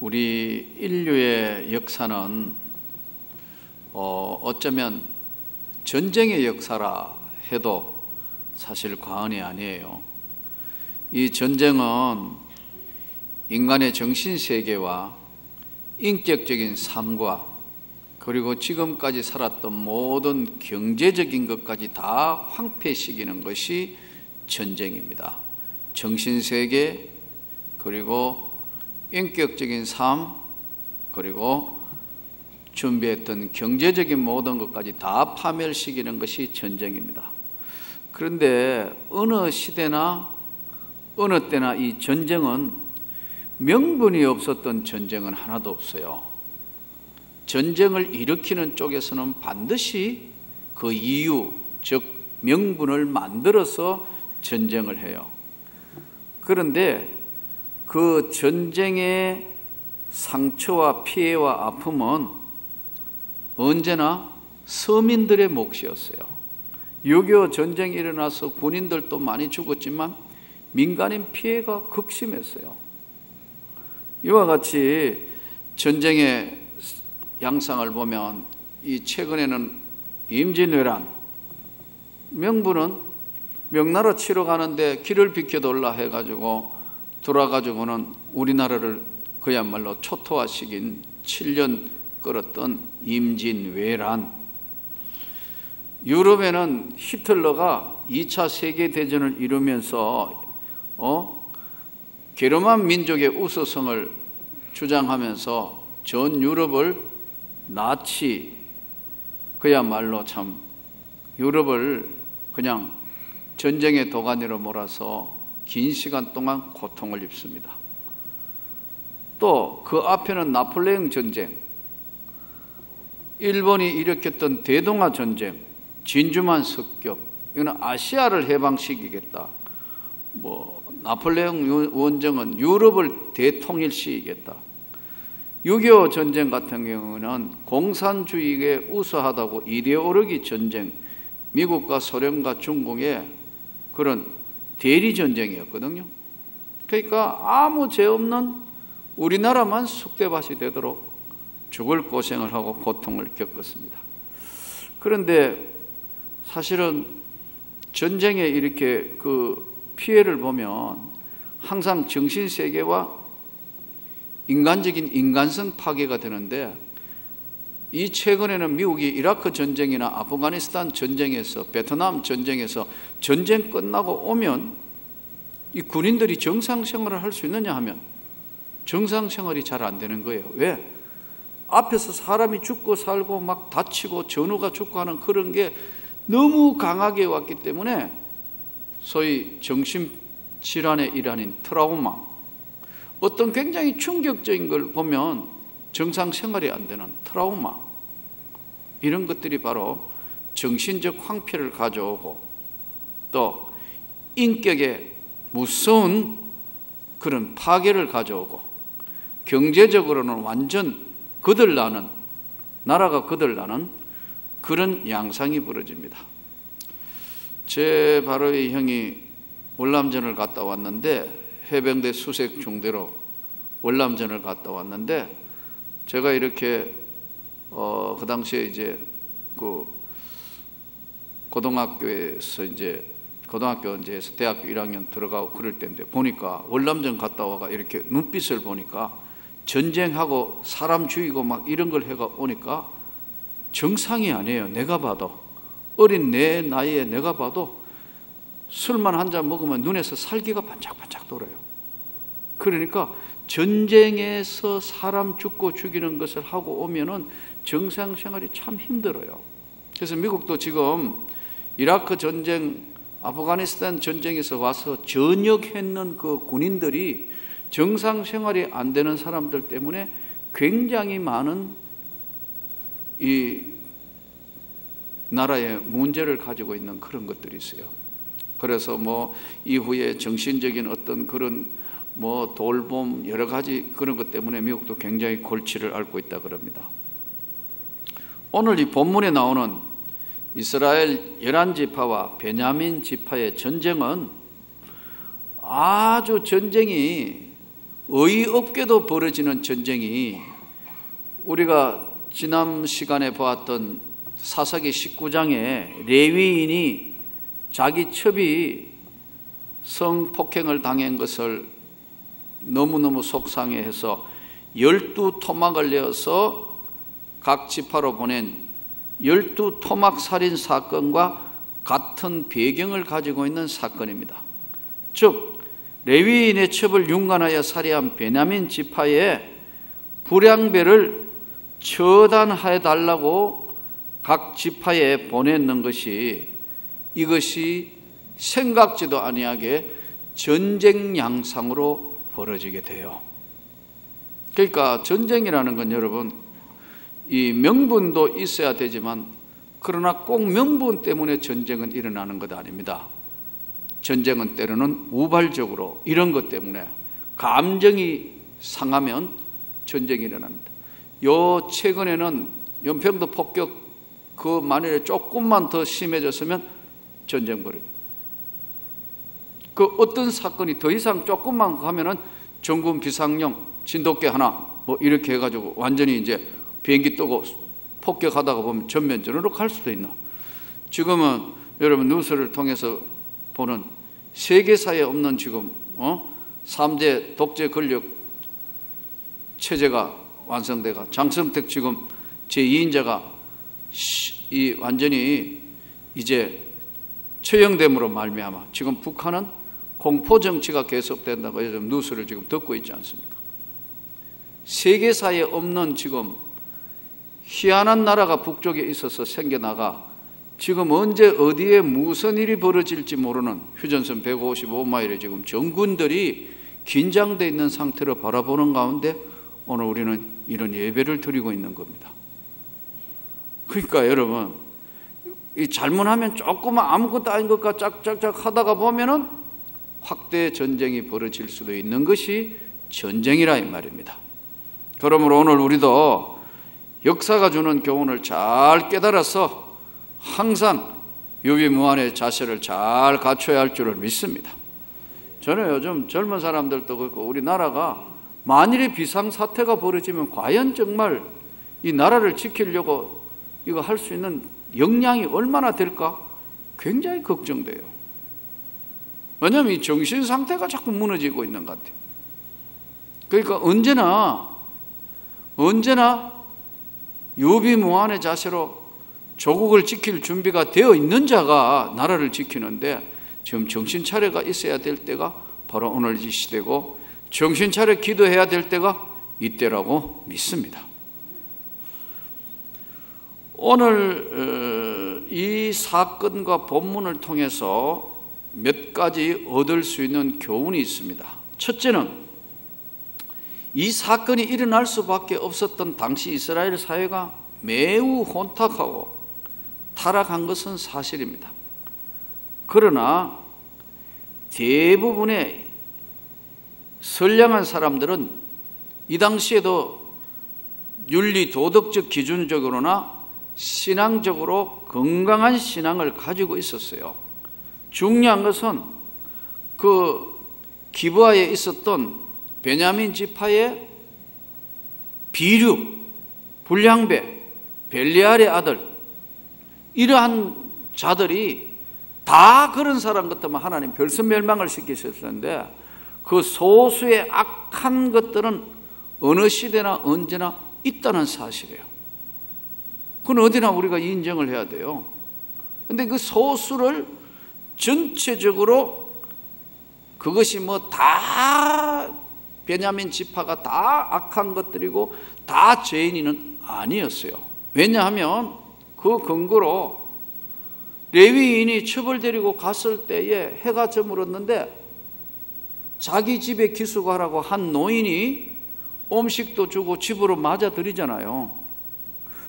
우리 인류의 역사는 어쩌면 전쟁의 역사라 해도 사실 과언이 아니에요. 이 전쟁은 인간의 정신세계와 인격적인 삶과 그리고 지금까지 살았던 모든 경제적인 것까지 다 황폐시키는 것이 전쟁입니다. 정신세계, 그리고 인격적인 삶, 그리고 준비했던 경제적인 모든 것까지 다 파멸시키는 것이 전쟁입니다. 그런데 어느 시대나 어느 때나 이 전쟁은 명분이 없었던 전쟁은 하나도 없어요. 전쟁을 일으키는 쪽에서는 반드시 그 이유, 즉 명분을 만들어서 전쟁을 해요. 그런데 그 전쟁의 상처와 피해와 아픔은 언제나 서민들의 몫이었어요. 6.25 전쟁이 일어나서 군인들도 많이 죽었지만 민간인 피해가 극심했어요. 이와 같이 전쟁의 양상을 보면 이 최근에는 임진왜란, 명분은 명나라 치러 가는데 길을 비켜달라 해가지고 돌아가지고는 우리나라를 그야말로 초토화시킨 7년 끌었던 임진왜란. 유럽에는 히틀러가 2차 세계대전을 이루면서 게르만 민족의 우수성을 주장하면서 전 유럽을 나치, 그야말로 참 유럽을 그냥 전쟁의 도가니로 몰아서 긴 시간 동안 고통을 입습니다. 또 그 앞에는 나폴레옹 전쟁, 일본이 일으켰던 대동아 전쟁, 진주만 습격, 이거는 아시아를 해방시키겠다. 나폴레옹 원정은 유럽을 대통일시키겠다. 6.25 전쟁 같은 경우는 공산주의에 우수하다고 이데올로기 전쟁, 미국과 소련과 중국의 그런 대리 전쟁이었거든요. 그러니까 아무 죄 없는 우리나라만 쑥대밭이 되도록 죽을 고생을 하고 고통을 겪었습니다. 그런데 사실은 전쟁에 이렇게 그 피해를 보면 항상 정신세계와 인간적인 인간성 파괴가 되는데, 이 최근에는 미국이 이라크 전쟁이나 아프가니스탄 전쟁에서, 베트남 전쟁에서 전쟁 끝나고 오면 이 군인들이 정상생활을 할 수 있느냐 하면 정상생활이 잘 안 되는 거예요. 왜? 앞에서 사람이 죽고 살고 막 다치고 전우가 죽고 하는 그런 게 너무 강하게 왔기 때문에 소위 정신질환의 일환인 트라우마, 어떤 굉장히 충격적인 걸 보면 정상생활이 안 되는 트라우마, 이런 것들이 바로 정신적 황폐를 가져오고 또 인격에 무서운 그런 파괴를 가져오고 경제적으로는 완전 거들나는, 나라가 거들나는 그런 양상이 벌어집니다. 제 바로의 형이 월남전을 갔다 왔는데, 해병대 수색 중대로 월남전을 갔다 왔는데, 제가 이렇게 그 당시에 이제 그 고등학교에서 대학교 1학년 들어가고 그럴 때인데, 보니까 월남전 갔다 와가 이렇게 눈빛을 보니까 전쟁하고 사람 죽이고 막 이런 걸 해가 오니까 정상이 아니에요. 내가 봐도, 어린 내 나이에 내가 봐도 술만 한 잔 먹으면 눈에서 살기가 반짝반짝 돌아요. 그러니까 전쟁에서 사람 죽고 죽이는 것을 하고 오면은 정상생활이 참 힘들어요. 그래서 미국도 지금 이라크 전쟁, 아프가니스탄 전쟁에서 와서 전역했는 그 군인들이 정상생활이 안 되는 사람들 때문에 굉장히 많은 이 나라에 문제를 가지고 있는 그런 것들이 있어요. 그래서 이후에 정신적인 어떤 그런 돌봄 여러 가지 그런 것 때문에 미국도 굉장히 골치를 앓고 있다 그럽니다. 오늘 이 본문에 나오는 이스라엘 11지파와 베냐민 지파의 전쟁은 아주 전쟁이 어이없게도 벌어지는 전쟁이 우리가 지난 시간에 보았던 사사기 19장에 레위인이 자기 첩이 성폭행을 당한 것을 너무너무 속상해해서 12토막을 내어서 각 지파로 보낸 12토막 살인 사건과 같은 배경을 가지고 있는 사건입니다. 즉 레위인의 첩을 융간하여 살해한 베냐민 지파의 불량배를 처단해 달라고 각 지파에 보냈는 것이, 이것이 생각지도 아니하게 전쟁 양상으로 벌어지게 돼요. 그러니까 전쟁이라는 건 여러분, 이 명분도 있어야 되지만 그러나 꼭 명분 때문에 전쟁은 일어나는 것 아닙니다. 전쟁은 때로는 우발적으로 이런 것 때문에 감정이 상하면 전쟁이 일어납니다. 최근에는 연평도 폭격 그 만일에 조금만 더 심해졌으면 전쟁 벌어져요. 그 어떤 사건이 더 이상 조금만 가면은 정군 비상령 진돗개 하나 뭐 이렇게 해가지고 완전히 이제 비행기 뜨고 폭격하다가 보면 전면전으로 갈 수도 있나. 지금은 여러분 뉴스를 통해서 보는 세계사에 없는 지금 3대 독재 권력 체제가 완성돼가 장성택 지금 제2인자가 완전히 이제 처형됨으로 말미암아 지금 북한은 공포 정치가 계속된다고 요즘 뉴스를 지금 듣고 있지 않습니까? 세계사에 없는 지금 희한한 나라가 북쪽에 있어서 생겨나가 지금 언제 어디에 무슨 일이 벌어질지 모르는 휴전선 155마일에 지금 정군들이 긴장되어 있는 상태로 바라보는 가운데 오늘 우리는 이런 예배를 드리고 있는 겁니다. 그러니까 여러분, 이 잘못하면 조금만 아무것도 아닌 것과 짝짝짝 하다가 보면은 확대 전쟁이 벌어질 수도 있는 것이 전쟁이라 이 말입니다. 그러므로 오늘 우리도 역사가 주는 교훈을 잘 깨달아서 항상 유비무환의 자세를 잘 갖춰야 할 줄을 믿습니다. 저는 요즘 젊은 사람들도 그렇고 우리나라가 만일에 비상사태가 벌어지면 과연 정말 이 나라를 지키려고 이거 할 수 있는 역량이 얼마나 될까 굉장히 걱정돼요. 왜냐하면 이 정신 상태가 자꾸 무너지고 있는 것 같아요. 그러니까 언제나 유비무환의 자세로 조국을 지킬 준비가 되어 있는 자가 나라를 지키는데 지금 정신 차려가 있어야 될 때가 바로 오늘 이 시대고 정신 차려 기도해야 될 때가 이때라고 믿습니다. 오늘 이 사건과 본문을 통해서 몇 가지 얻을 수 있는 교훈이 있습니다. 첫째는 이 사건이 일어날 수밖에 없었던 당시 이스라엘 사회가 매우 혼탁하고 타락한 것은 사실입니다. 그러나 대부분의 선량한 사람들은 이 당시에도 윤리 도덕적 기준적으로나 신앙적으로 건강한 신앙을 가지고 있었어요. 중요한 것은 그 기브아에 있었던 베냐민 지파의 비류, 불량배, 벨리알의 아들, 이러한 자들이 다 그런 사람 같으면 하나님 별선멸망을 시키셨는데 그 소수의 악한 것들은 어느 시대나 언제나 있다는 사실이에요. 그건 어디나 우리가 인정을 해야 돼요. 그런데 그 소수를 전체적으로 그것이 뭐 다 베냐민 지파가 다 악한 것들이고 다 죄인은 아니었어요. 왜냐하면 그 근거로 레위인이 첩을 데리고 갔을 때에 해가 저물었는데 자기 집에 기숙하라고 한 노인이 음식도 주고 집으로 맞아들이잖아요.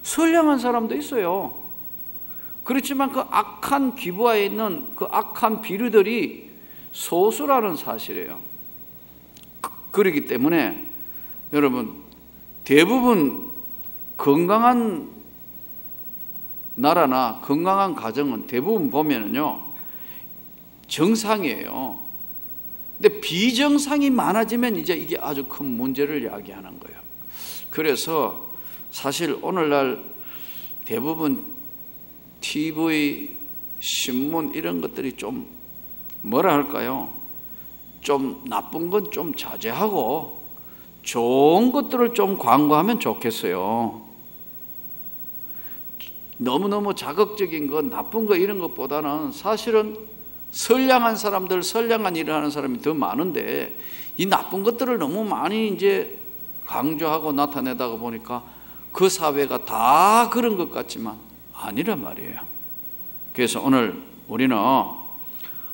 선량한 사람도 있어요. 그렇지만 그 악한 기브아에 있는 그 악한 비류들이 소수라는 사실이에요. 그렇기 때문에 여러분 대부분 건강한 나라나 건강한 가정은 대부분 보면은요 정상이에요. 근데 비정상이 많아지면 이제 이게 아주 큰 문제를 야기하는 거예요. 그래서 사실 오늘날 대부분 TV, 신문 이런 것들이 좀 뭐라 할까요? 좀 나쁜 건 좀 자제하고 좋은 것들을 좀 광고하면 좋겠어요. 너무너무 자극적인 거, 나쁜 거 이런 것보다는 사실은 선량한 사람들, 선량한 일을 하는 사람이 더 많은데 이 나쁜 것들을 너무 많이 이제 강조하고 나타내다가 보니까 그 사회가 다 그런 것 같지만 아니란 말이에요. 그래서 오늘 우리는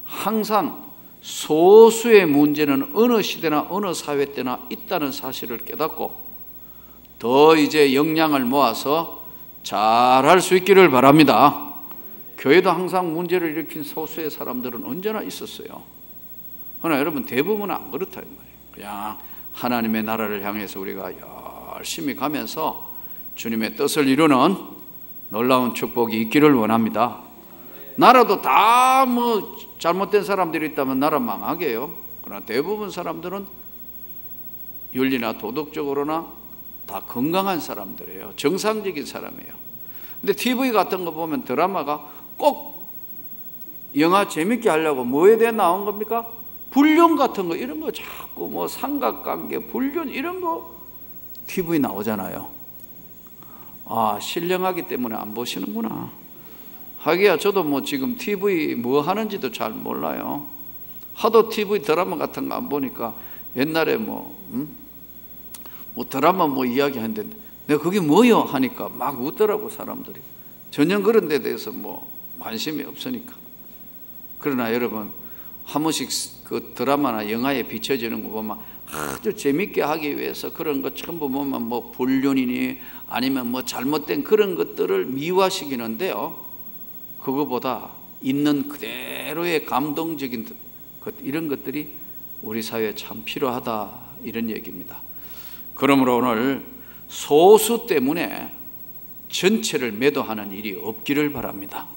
항상 소수의 문제는 어느 시대나 어느 사회 때나 있다는 사실을 깨닫고 더 이제 역량을 모아서 잘할 수 있기를 바랍니다. 교회도 항상 문제를 일으킨 소수의 사람들은 언제나 있었어요. 그러나 여러분 대부분은 안 그렇다 이 말이에요. 그냥 하나님의 나라를 향해서 우리가 열심히 가면서 주님의 뜻을 이루는 놀라운 축복이 있기를 원합니다. 나라도 다 뭐 잘못된 사람들이 있다면 나라 망하게요. 그러나 대부분 사람들은 윤리나 도덕적으로나 다 건강한 사람들이에요. 정상적인 사람이에요. 근데 TV 같은 거 보면 드라마가 꼭 영화 재밌게 하려고 뭐에 대해 나온 겁니까? 불륜 같은 거 이런 거 자꾸 뭐 삼각관계, 불륜 이런 거 TV 나오잖아요. 아, 신령하기 때문에 안 보시는구나. 하기야 저도 뭐 지금 TV 뭐 하는지도 잘 몰라요. 하도 TV 드라마 같은 거 안 보니까 옛날에 뭐 드라마 뭐 이야기 하는데 내가 그게 뭐요? 하니까 막 웃더라고 사람들이. 전혀 그런 데 대해서 뭐 관심이 없으니까. 그러나 여러분 한 번씩 그 드라마나 영화에 비춰지는 거 보면 아주 재밌게 하기 위해서 그런 거 전부 보면 뭐 불륜이니 아니면 뭐 잘못된 그런 것들을 미화시키는데요. 그거보다 있는 그대로의 감동적인 것 이런 것들이 우리 사회에 참 필요하다 이런 얘기입니다. 그러므로 오늘 소수 때문에 전체를 매도하는 일이 없기를 바랍니다.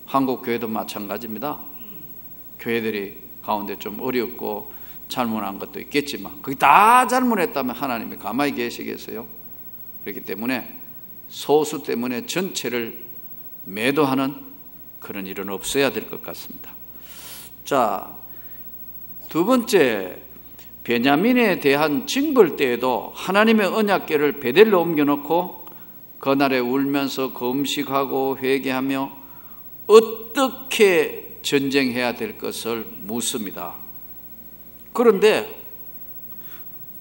한국 교회도 마찬가지입니다. 교회들이 가운데 좀 어렵고 잘못한 것도 있겠지만 그게 다 잘못했다면 하나님이 가만히 계시겠어요? 그렇기 때문에 소수 때문에 전체를 매도하는 그런 일은 없어야 될 것 같습니다. 자, 두 번째, 베냐민에 대한 징벌 때에도 하나님의 언약궤를 베델로 옮겨놓고 그날에 울면서 금식하고 회개하며 어떻게 전쟁해야 될 것을 묻습니다. 그런데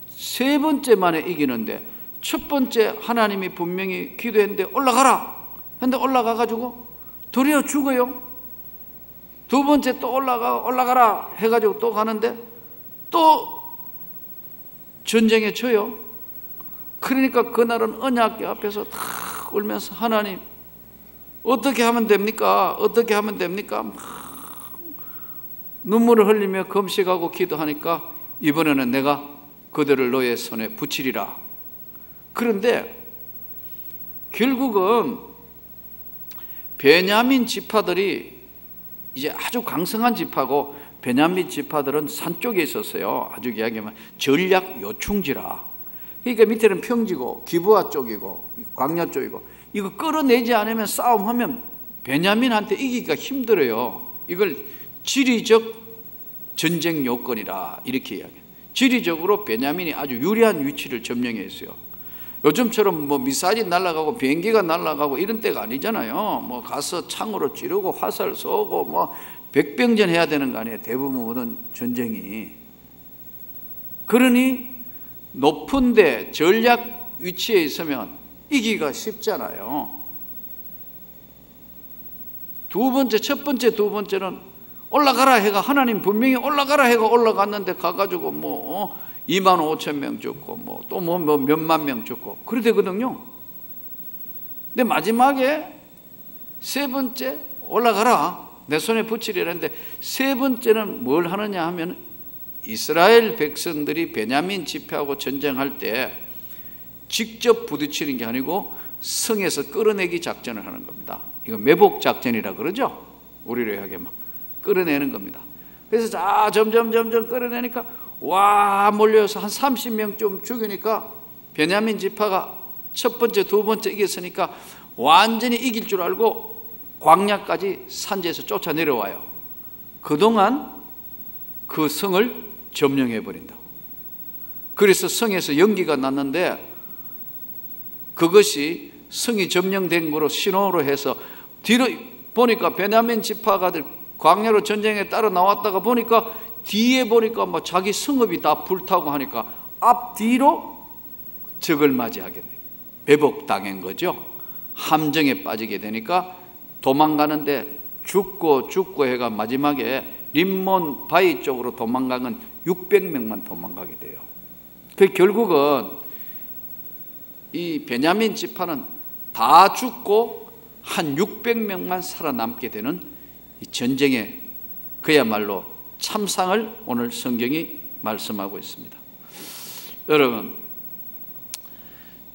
세 번째 만에 이기는데 첫 번째 하나님이 분명히 기도했는데 올라가라 했는데 올라가가지고 도리어 죽어요. 두 번째 또 올라가라 해가지고 또 가는데 또 전쟁에 져요. 그러니까 그날은 언약궤 앞에서 다 울면서 하나님 어떻게 하면 됩니까? 어떻게 하면 됩니까? 막 눈물을 흘리며 금식하고 기도하니까 이번에는 내가 그들을 너의 손에 붙이리라. 그런데 결국은 베냐민 지파들이 이제 아주 강성한 지파고 베냐민 지파들은 산 쪽에 있었어요. 아주 이야기하면 전략 요충지라. 그러니까 밑에는 평지고 기브아 쪽이고 광야 쪽이고 이거 끌어내지 않으면 싸움하면 베냐민한테 이기기가 힘들어요. 이걸 지리적 전쟁 요건이라 이렇게 이야기해요. 지리적으로 베냐민이 아주 유리한 위치를 점령했어요. 요즘처럼 뭐 미사일이 날아가고 비행기가 날아가고 이런 때가 아니잖아요. 뭐 가서 창으로 찌르고 화살 쏘고 뭐 백병전 해야 되는 거 아니에요. 대부분 모든 전쟁이. 그러니 높은 데 전략 위치에 있으면 이기기가 쉽잖아요. 첫 번째 두 번째는 올라가라 해가 하나님 분명히 올라가라 해가 올라갔는데 가가지고 뭐 2만 5천 명 죽고 뭐 또 뭐 몇만 명 죽고 그래 되거든요. 근데 마지막에 세 번째 올라가라 내 손에 붙이리라 했는데 세 번째는 뭘 하느냐 하면 이스라엘 백성들이 베냐민 지파하고 전쟁할 때 직접 부딪히는 게 아니고 성에서 끌어내기 작전을 하는 겁니다. 이거 매복 작전이라 그러죠. 우리로 하게 막 끌어내는 겁니다. 그래서 자 점점 끌어내니까 와 몰려서 한 30명 좀 죽이니까 베냐민 지파가 첫 번째 두 번째 이겼으니까 완전히 이길 줄 알고 광야까지 산지에서 쫓아 내려와요. 그동안 그 성을 점령해 버린다고. 그래서 성에서 연기가 났는데 그것이 성이 점령된 거로 신호로 해서 뒤로 보니까 베냐민 지파가들 광야로 전쟁에 따라 나왔다가 보니까 뒤에 보니까 뭐 자기 성읍이 다 불타고 하니까 앞뒤로 적을 맞이하게 돼요. 매복당한 거죠. 함정에 빠지게 되니까 도망가는데 죽고 해가 마지막에 림몬 바위 쪽으로 도망가는 600명만 도망가게 돼요. 그 결국은 이 베냐민 지파는 다 죽고 한 600명만 살아남게 되는 이 전쟁의 그야말로 참상을 오늘 성경이 말씀하고 있습니다. 여러분,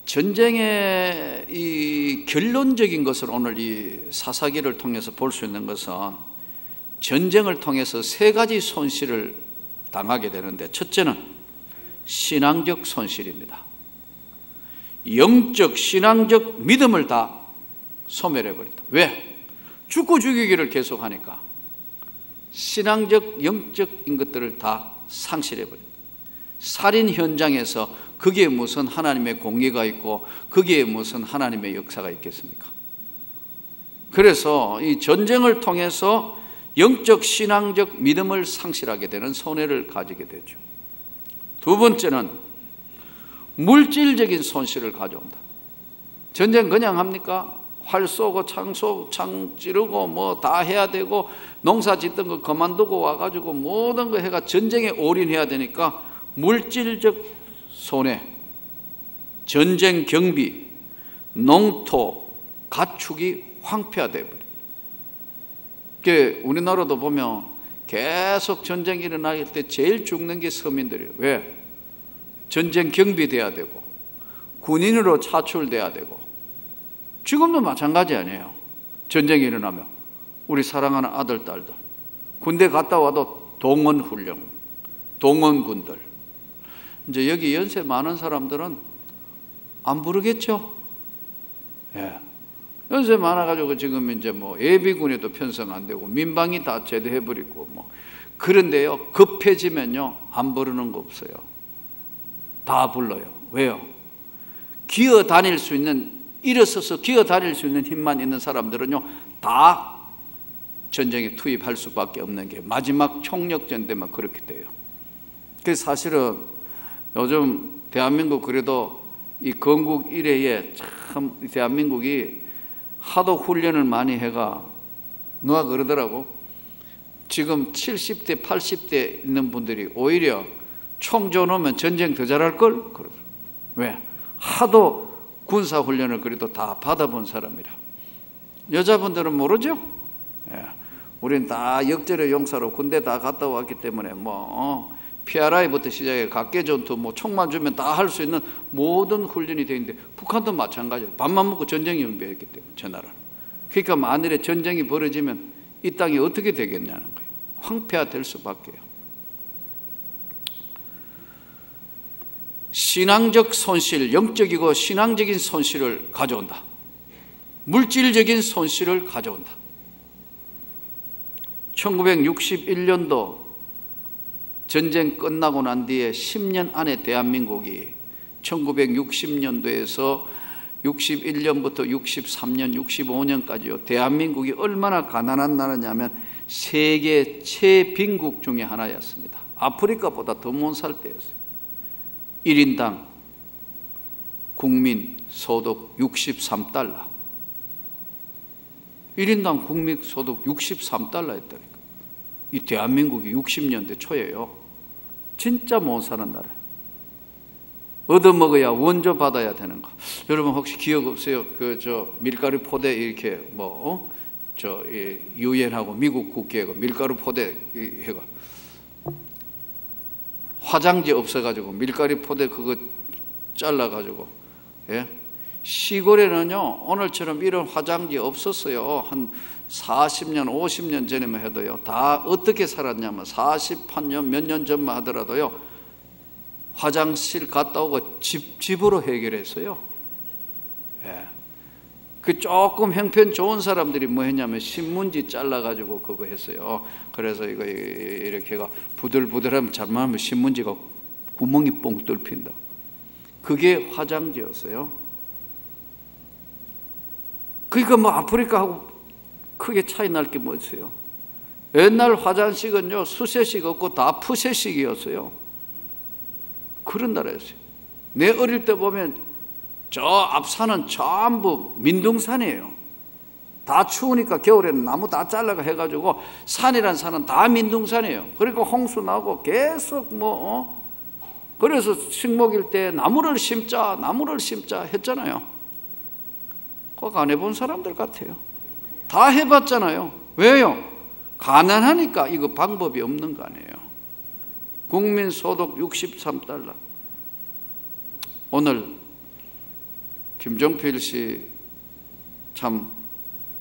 전쟁의 이 결론적인 것을 오늘 이 사사기를 통해서 볼 수 있는 것은 전쟁을 통해서 세 가지 손실을 당하게 되는데, 첫째는 신앙적 손실입니다. 영적, 신앙적 믿음을 다 소멸해버린다. 왜? 죽고 죽이기를 계속하니까 신앙적, 영적인 것들을 다 상실해버린다. 살인 현장에서 거기에 무슨 하나님의 공의가 있고 거기에 무슨 하나님의 역사가 있겠습니까? 그래서 이 전쟁을 통해서 영적, 신앙적 믿음을 상실하게 되는 손해를 가지게 되죠. 두 번째는 물질적인 손실을 가져온다. 전쟁 그냥 합니까? 활 쏘고 창 찌르고 뭐 다 해야 되고 농사 짓던 거 그만두고 와가지고 모든 거 해가 전쟁에 올인해야 되니까 물질적 손해, 전쟁 경비, 농토, 가축이 황폐화되어 버려요. 우리나라도 보면 계속 전쟁이 일어날 때 제일 죽는 게 서민들이에요. 왜? 전쟁 경비돼야 되고 군인으로 차출돼야 되고. 지금도 마찬가지 아니에요. 전쟁이 일어나면 우리 사랑하는 아들, 딸들 군대 갔다 와도 동원훈련, 동원군들. 이제 여기 연세 많은 사람들은 안 부르겠죠? 예. 연세 많아가지고 지금 이제 뭐 예비군에도 편성 안 되고 민방위 다 제대해버리고 뭐. 그런데요, 급해지면요, 안 부르는 거 없어요. 다 불러요. 왜요? 기어 다닐 수 있는, 일어서서 기어 다닐 수 있는 힘만 있는 사람들은요, 다 전쟁에 투입할 수밖에 없는 게 마지막 총력전 때만 그렇게 돼요. 그래서 사실은 요즘 대한민국 그래도 이 건국 이래에 참 대한민국이 하도 훈련을 많이 해가 누가 그러더라고. 지금 70대, 80대 있는 분들이 오히려 총 줘놓으면 전쟁 더 잘할걸? 그러더라고. 왜? 하도 군사훈련을 그래도 다 받아본 사람이라. 여자분들은 모르죠? 예. 우린 다 역전의 용사로 군대 다 갔다 왔기 때문에 PRI부터 시작해 각계전투 뭐 총만 주면 다 할 수 있는 모든 훈련이 되어 있는데 북한도 마찬가지예요. 밥만 먹고 전쟁 준비했기 때문에 저 나라는. 그러니까 만일에 전쟁이 벌어지면 이 땅이 어떻게 되겠냐는 거예요. 황폐화될 수밖에요. 신앙적 손실, 영적이고 신앙적인 손실을 가져온다. 물질적인 손실을 가져온다. 1961년도 전쟁 끝나고 난 뒤에 10년 안에 대한민국이 1960년도에서 61년부터 63년, 65년까지요. 대한민국이 얼마나 가난한 나라냐면 세계 최빈국 중에 하나였습니다. 아프리카보다 더 못 살 때였어요. 1인당 국민 소득 63달러. 1인당 국민 소득 63달러였다니까. 이 대한민국이 60년대 초예요. 진짜 못 사는 나라예요. 얻어먹어야 원조 받아야 되는 거. 여러분 혹시 기억 없어요? 밀가루 포대 이렇게 유엔하고 미국 국회가 밀가루 포대 해가 화장지 없어가지고 밀가루 포대 그거 잘라가지고, 예? 시골에는요 오늘처럼 이런 화장지 없었어요. 한 40년, 50년 전에만 해도요, 다 어떻게 살았냐면 40년 몇 년 전만 하더라도요, 화장실 갔다 오고 집으로 해결했어요. 예. 그 조금 형편 좋은 사람들이 뭐 했냐면 신문지 잘라가지고 그거 했어요. 그래서 이거 이렇게가 부들부들하면 잘못하면 신문지가 구멍이 뻥 뚫힌다. 그게 화장지였어요. 그러니까 뭐 아프리카하고 크게 차이 날 게 뭐 있어요. 옛날 화장식은요, 수세식 없고 다 푸세식이었어요. 그런 나라였어요. 내 어릴 때 보면 저 앞산은 전부 민둥산이에요. 다 추우니까 겨울에는 나무 다 잘라가 해가지고 산이란 산은 다 민둥산이에요. 그러니까 홍수 나고 계속 그래서 식목일 때 나무를 심자 했잖아요. 그거 안 해본 사람들 같아요. 다 해봤잖아요. 왜요? 가난하니까 이거 방법이 없는 거 아니에요. 국민소득 63달러. 오늘 김종필 씨 참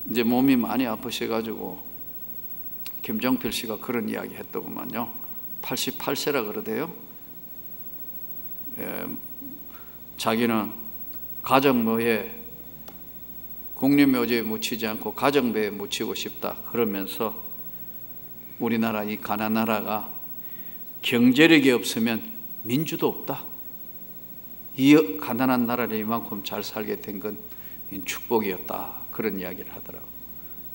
이제 몸이 많이 아프셔가지고 김종필 씨가 그런 이야기 했더구만요. 88세라 그러대요. 예, 자기는 가정묘에 국립묘지에 묻히지 않고 가정배에 묻히고 싶다 그러면서 우리나라 이 가난한 나라가 경제력이 없으면 민주도 없다. 이 가난한 나라를 이만큼 잘 살게 된 건 축복이었다. 그런 이야기를 하더라고요.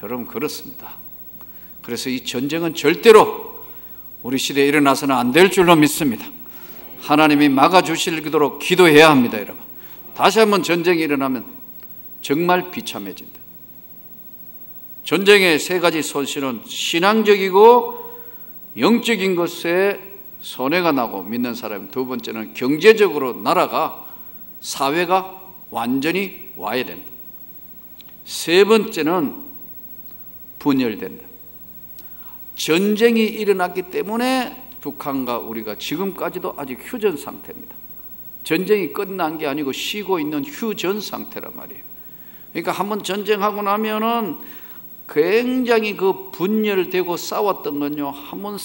여러분 그렇습니다. 그래서 이 전쟁은 절대로 우리 시대에 일어나서는 안 될 줄로 믿습니다. 하나님이 막아주시도록 기도해야 합니다. 여러분 다시 한번 전쟁이 일어나면 정말 비참해진다. 전쟁의 세 가지 손실은 신앙적이고 영적인 것에 손해가 나고 믿는 사람, 두 번째는 경제적으로 나라가 사회가 완전히 와야 된다. 세 번째는 분열된다. 전쟁이 일어났기 때문에 북한과 우리가 지금까지도 아직 휴전 상태입니다. 전쟁이 끝난 게 아니고 쉬고 있는 휴전 상태란 말이에요. 그러니까 한번 전쟁하고 나면은 굉장히 그 분열되고 싸웠던 건요, 한번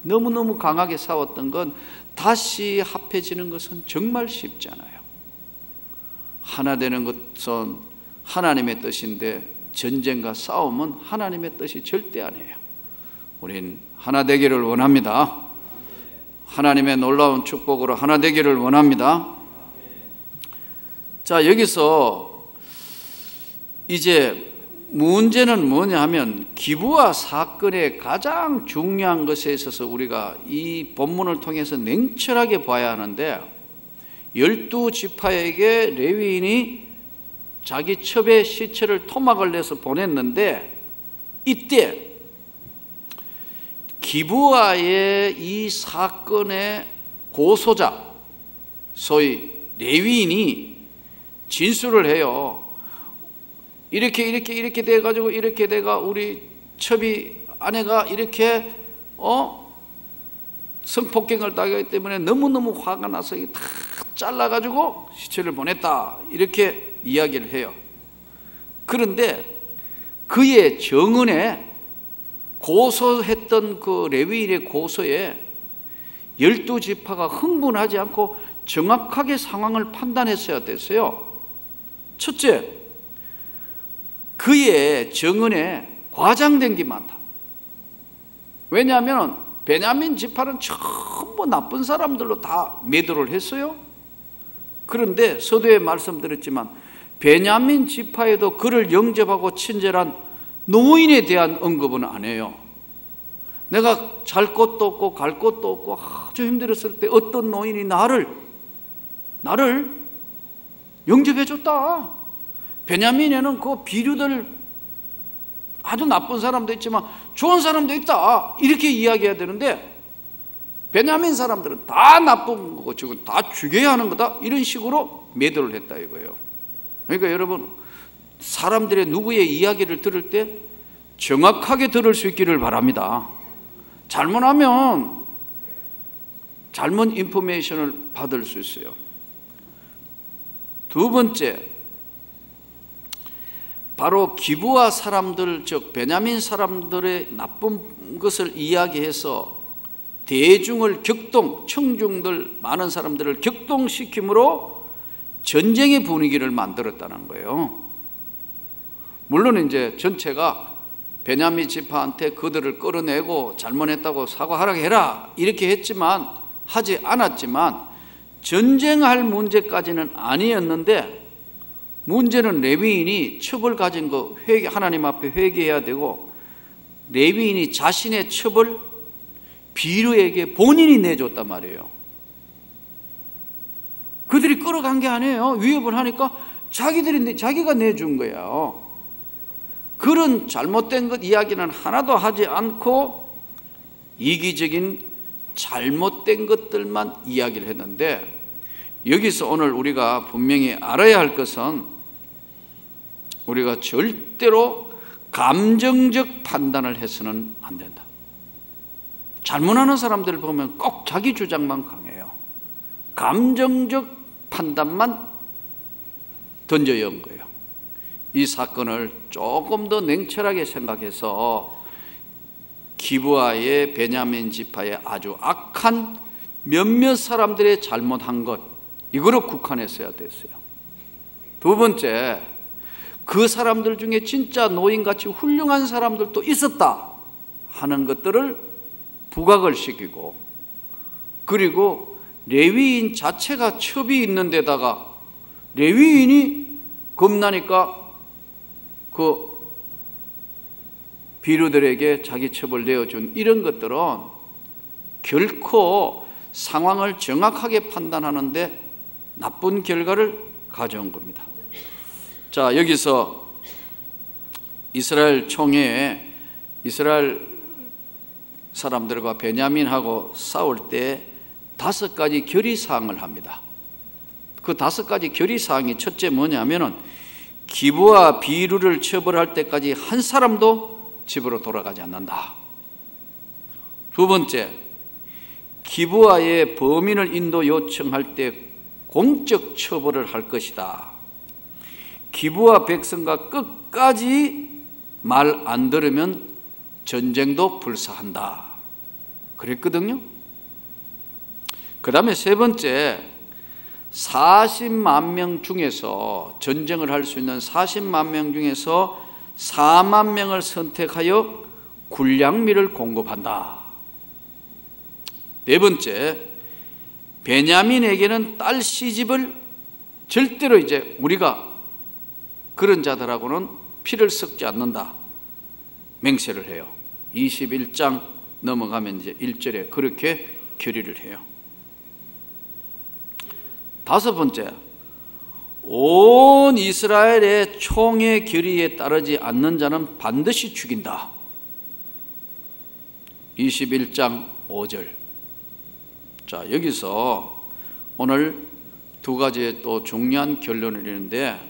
너무너무 강하게 싸웠던 건 다시 합해지는 것은 정말 쉽지 않아요. 하나 되는 것은 하나님의 뜻인데 전쟁과 싸움은 하나님의 뜻이 절대 아니에요. 우린 하나 되기를 원합니다. 하나님의 놀라운 축복으로 하나 되기를 원합니다. 자, 여기서 이제 문제는 뭐냐 하면 기부와 사건의 가장 중요한 것에 있어서 우리가 이 본문을 통해서 냉철하게 봐야 하는데 12지파에게 레위인이 자기 첩의 시체를 토막을 내서 보냈는데 이때 기부와의 이 사건의 고소자 소위 레위인이 진술을 해요. 이렇게 돼가지고 이렇게 돼가 우리 첩이 아내가 이렇게 성폭행을 당하기 때문에 너무너무 화가 나서 다 잘라가지고 시체를 보냈다 이렇게 이야기를 해요. 그런데 그의 정언에 고소했던 그 레위인의 고소에 12지파가 흥분하지 않고 정확하게 상황을 판단했어야 됐어요. 첫째, 그의 정언에 과장된 게 많다. 왜냐하면 베냐민 지파는 전부 나쁜 사람들로 다 매도를 했어요. 그런데 서두에 말씀드렸지만 베냐민 지파에도 그를 영접하고 친절한 노인에 대한 언급은 안 해요. 내가 잘 곳도 없고 갈 곳도 없고 아주 힘들었을 때 어떤 노인이 나를 영접해 줬다. 베냐민에는 그 비류들 아주 나쁜 사람도 있지만 좋은 사람도 있다 이렇게 이야기해야 되는데 베냐민 사람들은 다 나쁜 거고 지금 다 죽여야 하는 거다 이런 식으로 매도를 했다 이거예요. 그러니까 여러분 사람들의 누구의 이야기를 들을 때 정확하게 들을 수 있기를 바랍니다. 잘못하면 잘못 인포메이션을 받을 수 있어요. 두 번째, 바로 기브아 사람들, 즉 베냐민 사람들의 나쁜 것을 이야기해서 대중을 격동, 청중들 많은 사람들을 격동시킴으로 전쟁의 분위기를 만들었다는 거예요. 물론 이제 전체가 베냐민 지파한테 그들을 끌어내고 잘못했다고 사과하라고 해라 이렇게 했지만, 하지 않았지만 전쟁할 문제까지는 아니었는데, 문제는 레위인이 첩을 가진 거 하나님 앞에 회개해야 되고, 레위인이 자신의 첩을 비루에게 본인이 내줬단 말이에요. 그들이 끌어간 게 아니에요. 위협을 하니까 자기가 내준 거예요. 그런 잘못된 것 이야기는 하나도 하지 않고 이기적인 잘못된 것들만 이야기를 했는데, 여기서 오늘 우리가 분명히 알아야 할 것은, 우리가 절대로 감정적 판단을 해서는 안 된다. 잘못하는 사람들을 보면 꼭 자기 주장만 강해요. 감정적 판단만 던져야 한 거예요. 이 사건을 조금 더 냉철하게 생각해서 기브아의 베냐민 지파의 아주 악한 몇몇 사람들의 잘못한 것, 이거로 국한했어야 됐어요. 두 번째, 그 사람들 중에 진짜 노인같이 훌륭한 사람들도 있었다 하는 것들을 부각을 시키고, 그리고 레위인 자체가 첩이 있는 데다가 레위인이 겁나니까 그 비류들에게 자기 첩을 내어준 이런 것들은 결코 상황을 정확하게 판단하는데 나쁜 결과를 가져온 겁니다. 자, 여기서 이스라엘 총회에 이스라엘 사람들과 베냐민하고 싸울 때 5가지 결의사항을 합니다. 그 5가지 결의사항이, 첫째 뭐냐면은 기브와 비루를 처벌할 때까지 한 사람도 집으로 돌아가지 않는다. 두 번째, 기브아의 범인을 인도 요청할 때 공적 처벌을 할 것이다. 기브아 백성과 끝까지 말 안 들으면 전쟁도 불사한다 그랬거든요. 그 다음에 세 번째, 40만 명 중에서, 전쟁을 할 수 있는 40만 명 중에서 4만 명을 선택하여 군량미를 공급한다. 네 번째, 베냐민에게는 딸 시집을 절대로 이제 우리가 그런 자들하고는 피를 섞지 않는다 맹세를 해요. 21장 넘어가면 이제 1절에 그렇게 결의를 해요. 다섯 번째, 온 이스라엘의 총회 결의에 따르지 않는 자는 반드시 죽인다. 21장 5절. 자, 여기서 오늘 두 가지의 또 중요한 결론을 내리는데,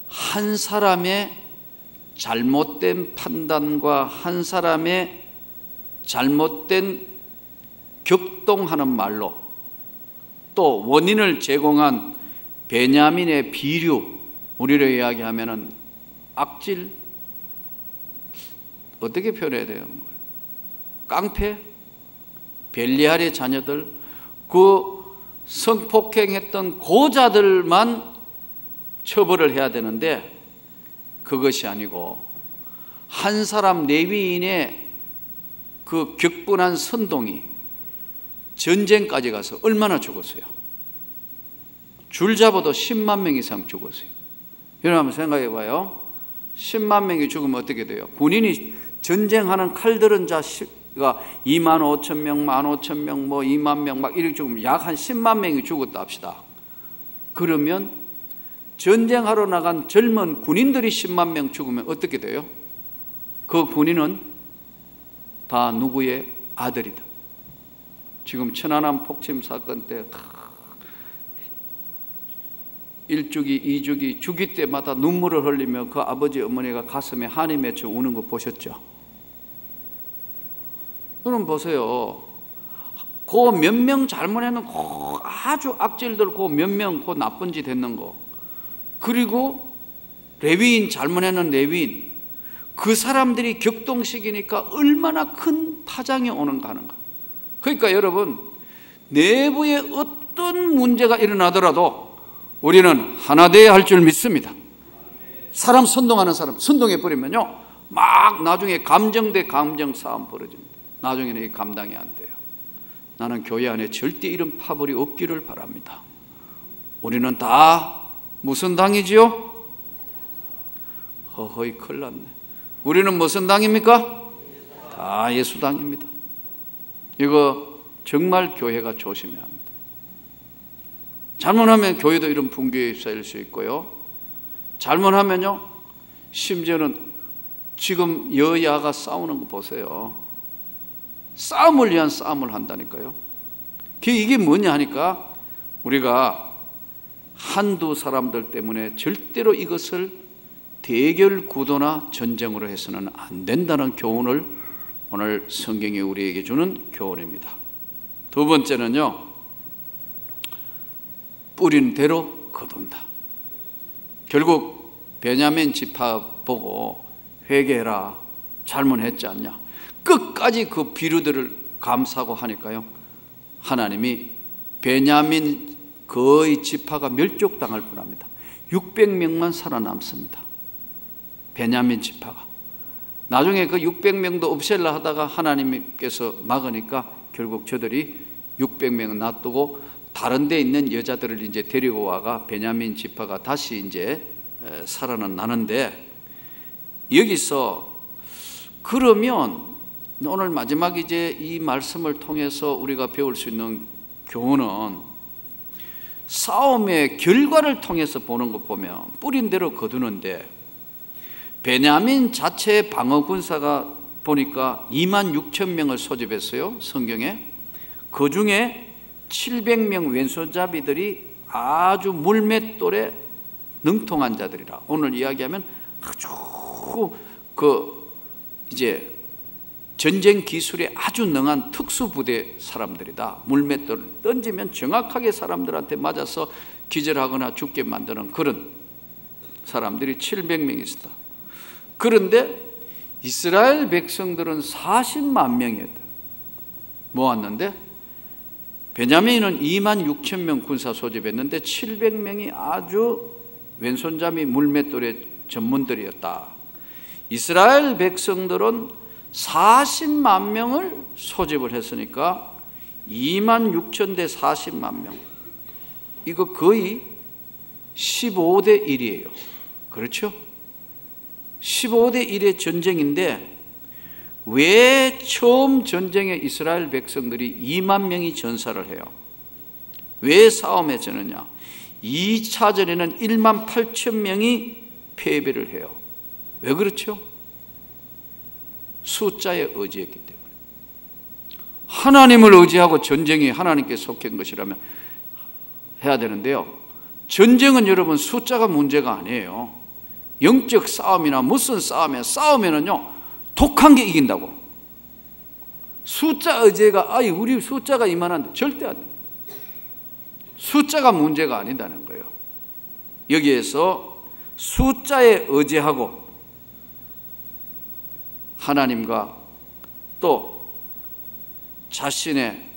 한 사람의 잘못된 판단과 한 사람의 잘못된 격동하는 말로, 또 원인을 제공한 베냐민의 비류, 우리로 이야기하면은 악질, 어떻게 표현해야 되는 거예요? 깡패, 벨리알의 자녀들, 그 성폭행했던 고자들만 처벌을 해야 되는데, 그것이 아니고 한 사람 레위인의 그 격분한 선동이 전쟁까지 가서 얼마나 죽었어요? 줄 잡아도 10만 명 이상 죽었어요. 여러분 한번 생각해 봐요. 10만 명이 죽으면 어떻게 돼요? 군인이 전쟁하는 칼들은 자가 2만 5천 명, 1만 5천 명, 뭐 2만 명 막 이렇게 죽으면 약 한 10만 명이 죽었다 합시다. 그러면 전쟁하러 나간 젊은 군인들이 10만 명 죽으면 어떻게 돼요? 그 군인은 다 누구의 아들이다. 지금 천안함 폭침 사건 때 1주기, 2주기, 주기 때마다 눈물을 흘리며 그 아버지 어머니가 가슴에 한이 맺혀 우는 거 보셨죠? 여러분 보세요. 그 몇 명 잘못했는 아주 악질들 그 몇 명 그 나쁜 짓 했는 거, 그리고 레위인, 잘못하는 레위인, 그 사람들이 격동시키니까 얼마나 큰 파장이 오는가 하는 거. 그러니까 여러분, 내부에 어떤 문제가 일어나더라도 우리는 하나 되어야 할 줄 믿습니다. 사람 선동하는 사람 선동해 버리면요, 막 나중에 감정 대 감정 싸움 벌어집니다. 나중에는 감당이 안 돼요. 나는 교회 안에 절대 이런 파벌이 없기를 바랍니다. 우리는 다 무슨 당이지요? 허허이 큰일 났네. 우리는 무슨 당입니까? 다 예수당입니다. 이거 정말 교회가 조심해야 합니다. 잘못하면 교회도 이런 붕괴에 쌓일 수 있고요, 잘못하면요, 심지어는 지금 여야가 싸우는 거 보세요. 싸움을 위한 싸움을 한다니까요. 이게 뭐냐 하니까 우리가 한두 사람들 때문에 절대로 이것을 대결 구도나 전쟁으로 해서는 안 된다는 교훈을 오늘 성경이 우리에게 주는 교훈입니다. 두 번째는요, 뿌린 대로 거둔다. 결국 베냐민 지파 보고 회개해라, 잘못했지 않냐, 끝까지 그 비류들을 감사하고 하니까요, 하나님이 베냐민 거의 지파가 멸족당할 뻔합니다. 600명만 살아남습니다. 베냐민 지파가. 나중에 그 600명도 없앨라 하다가 하나님께서 막으니까 결국 저들이 600명 놔두고 다른 데 있는 여자들을 이제 데리고 와가 베냐민 지파가 다시 이제 살아는 나는데, 여기서 그러면 오늘 마지막 이제 이 말씀을 통해서 우리가 배울 수 있는 교훈은, 싸움의 결과를 통해서 보는 것 보면 뿌린 대로 거두는데, 베냐민 자체의 방어 군사가 보니까 26,000명을 소집했어요, 성경에. 그 중에 700명 왼손잡이들이 아주 물맷돌에 능통한 자들이라. 오늘 이야기하면 아주 이제 전쟁 기술에 아주 능한 특수부대 사람들이다. 물맷돌을 던지면 정확하게 사람들한테 맞아서 기절하거나 죽게 만드는 그런 사람들이 700명이 있었다. 그런데 이스라엘 백성들은 40만 명이었다. 모았는데 베냐민은 26,000명 군사 소집했는데 700명이 아주 왼손잡이 물맷돌의 전문들이었다. 이스라엘 백성들은 40만 명을 소집을 했으니까 26,000대 40만 명, 이거 거의 15대 1이에요. 그렇죠? 15대 1의 전쟁인데, 왜 처음 전쟁에 이스라엘 백성들이 2만 명이 전사를 해요? 왜 싸움에 졌느냐? 2차전에는 1만 8천 명이 패배를 해요. 왜 그렇죠? 숫자에 의지했기 때문에. 하나님을 의지하고 전쟁이 하나님께 속한 것이라면 해야 되는데요, 전쟁은 여러분 숫자가 문제가 아니에요. 영적 싸움이나 무슨 싸우면은요, 독한 게 이긴다고. 숫자 의제가, 우리 숫자가 이만한데 절대 안 돼. 숫자가 문제가 아니다는 거예요. 여기에서 숫자에 의지하고 하나님과 또 자신의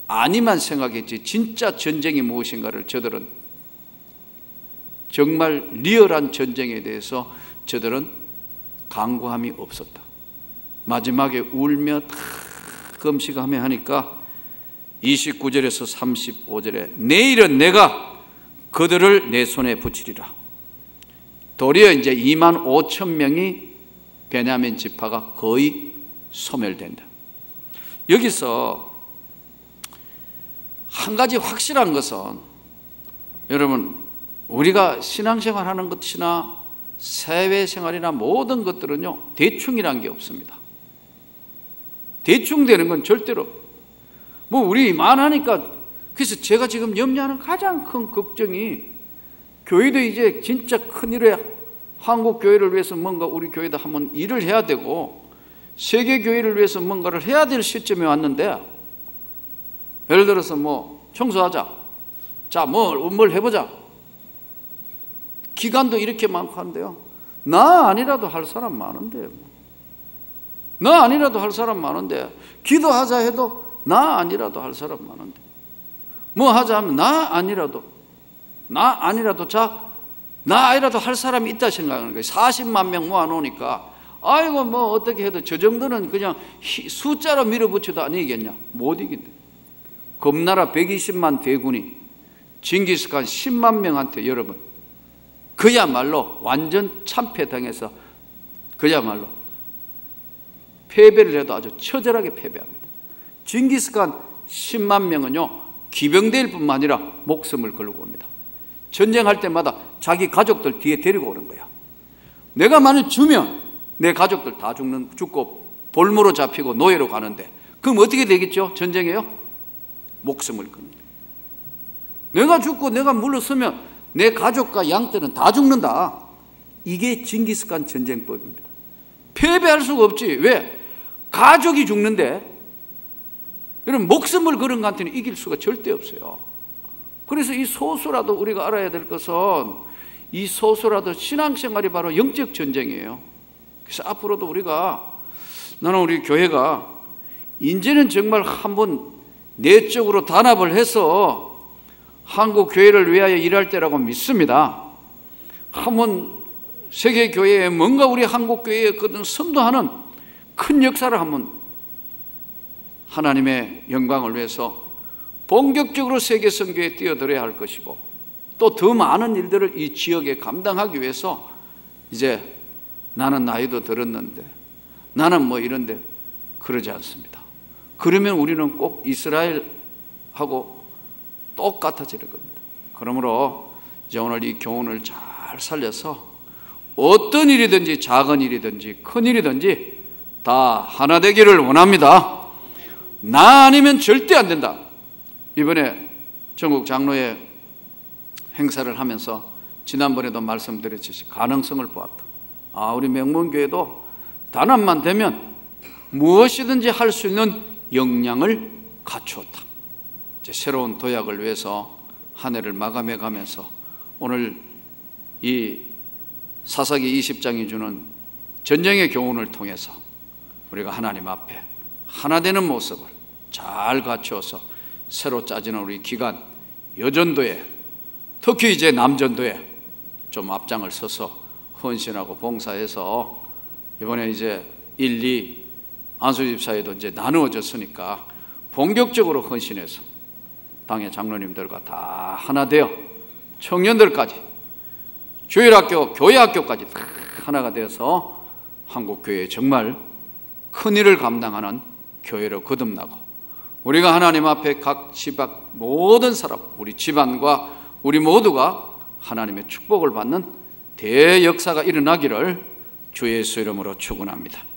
아니만 생각했지 진짜 전쟁이 무엇인가를 저들은, 정말 리얼한 전쟁에 대해서 저들은 강구함이 없었다. 마지막에 울며 다 금식하며 하니까 29절에서 35절에 내일은 내가 그들을 내 손에 붙이리라. 도리어 이제 2만 5천 명이 베냐민 지파가 거의 소멸된다. 여기서 한 가지 확실한 것은, 여러분, 우리가 신앙생활 하는 것이나 사회생활이나 모든 것들은요, 대충이란 게 없습니다. 대충 되는 건 절대로, 우리 이만하니까. 그래서 제가 지금 염려하는 가장 큰 걱정이, 교회도 이제 진짜 큰일에 한국 교회를 위해서 뭔가 우리 교회도 한번 일을 해야 되고 세계 교회를 위해서 뭔가를 해야 될 시점에 왔는데, 예를 들어서 청소하자, 자 뭘 해보자, 기간도 이렇게 많고 한데요. 나 아니라도 할 사람 많은데, 나 아니라도 할 사람 많은데, 기도하자 해도 나 아니라도 할 사람 많은데, 뭐 하자 하면 나 아니라도 할 사람이 있다 생각하는 거예요. 40만 명 모아놓으니까 아이고 뭐 어떻게 해도 저 정도는 그냥 숫자로 밀어붙여도 안 이기겠냐? 못 이긴대. 금나라 120만 대군이 징기스칸 10만 명한테 여러분 그야말로 완전 참패당해서 그야말로 패배를 해도 아주 처절하게 패배합니다. 징기스칸 10만 명은요 기병대일 뿐만 아니라 목숨을 걸고 옵니다. 전쟁할 때마다 자기 가족들 뒤에 데리고 오는 거야. 내가 만약 주면 내 가족들 다 죽고 볼모로 잡히고 노예로 가는데 그럼 어떻게 되겠죠? 전쟁에요? 목숨을 끊는 거야. 내가 죽고 내가 물러서면 내 가족과 양떼는 다 죽는다. 이게 징기스칸 전쟁법입니다. 패배할 수가 없지. 왜? 가족이 죽는데 여러분 목숨을 걸은 것한테는 이길 수가 절대 없어요. 그래서 이 소수라도 우리가 알아야 될 것은 이 소수라도 신앙생활이 바로 영적 전쟁이에요. 그래서 앞으로도 나는 우리 교회가 이제는 정말 한번 내적으로 단합을 해서 한국 교회를 위하여 일할 때라고 믿습니다. 한번 세계 교회에 뭔가 우리 한국 교회에 그런 선도하는 큰 역사를 한번 하나님의 영광을 위해서 본격적으로 세계 선교에 뛰어들어야 할 것이고 또 더 많은 일들을 이 지역에 감당하기 위해서 이제 나는 나이도 들었는데 나는 뭐 이런데 그러지 않습니다. 그러면 우리는 꼭 이스라엘하고 똑같아질 겁니다. 그러므로 이제 오늘 이 교훈을 잘 살려서 어떤 일이든지 작은 일이든지 큰 일이든지 다 하나 되기를 원합니다. 나 아니면 절대 안 된다. 이번에 전국 장로회 행사를 하면서 지난번에도 말씀드렸듯이 가능성을 보았다. 우리 명문교회도 단합만 되면 무엇이든지 할 수 있는 역량을 갖추었다. 이제 새로운 도약을 위해서 한 해를 마감해 가면서 오늘 이 사사기 20장이 주는 전쟁의 교훈을 통해서 우리가 하나님 앞에 하나 되는 모습을 잘 갖추어서 새로 짜지는 우리 기간 여전도에 특히 이제 남전도에 좀 앞장을 서서 헌신하고 봉사해서 이번에 이제 1, 2 안수집사회도 이제 나누어졌으니까 본격적으로 헌신해서 당의 장로님들과 다 하나 되어 청년들까지 주일학교, 교회학교까지 다 하나가 되어서 한국교회에 정말 큰 일을 감당하는 교회로 거듭나고 우리가 하나님 앞에 각 집안 모든 사람 우리 집안과 우리 모두가 하나님의 축복을 받는 대역사가 일어나기를 주 예수 이름으로 축원합니다.